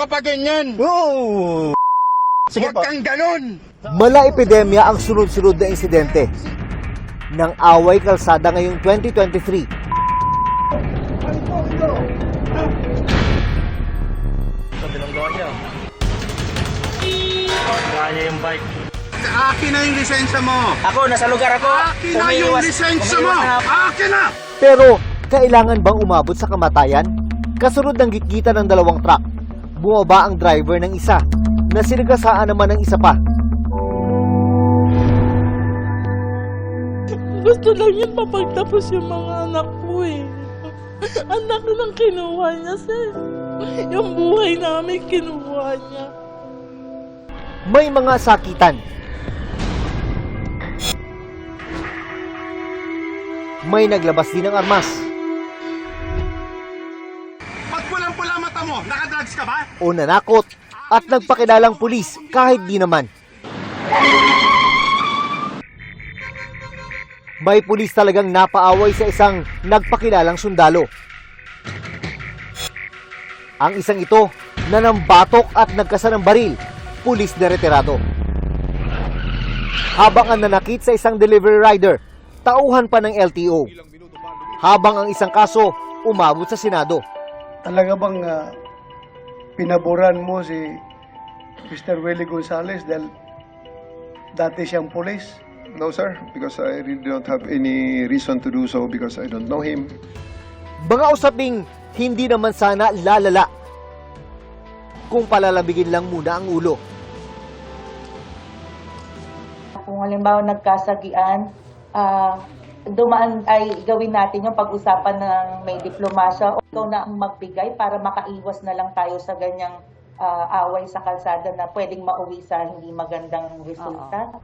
ka pa ganyan. Oo! Sige Huwag po. kang ganon. Mala epidemya ang sunod-sunod na insidente ng away kalsada ngayong 2023. Binanggawa niya. Binanggawa niya yung bike. Akin na yung lisensya mo. Ako, nasa lugar ako. Akin na yung lisensya mo. Akin na. Pero kailangan bang umabot sa kamatayan? Kasunod ng gitgita ng dalawang truck, bumaba ang driver ng isa na sinigasaan naman ng isa pa. Gusto lang yun mapagtapos yung mga anak ko eh. Anak lang kinuha niya, sir. Yung buhay namin kinuha niya. May mga sakitan. May naglabas din ng armas Ba't pulang-pula mata mo? Nakadrugs ka ba? o nanakot at nagpakilalang pulis kahit di naman. May pulis talagang napaaway sa isang nagpakilalang sundalo. Ang isang ito nanambatok at nagkasa ng baril, pulis na retirado. Habang ang nanakit sa isang delivery rider, tauhan pa ng LTO. Habang ang isang kaso umabot sa Senado. Talaga bang pinaboran mo si Mr. Willie Gonzales dahil dati siyang pulis? No, sir, because I really don't have any reason to do so because I don't know him. Mga usaping hindi naman sana lalala kung palalabigin lang muna ang ulo. Kung halimbawa nagkasagian, dumaan ay gawin natin yung pag-usapan ng may diplomasya o ikaw na ang magbigay para makaiwas na lang tayo sa ganyang away sa kalsada na pwedeng mauwi sa hindi magandang resulta.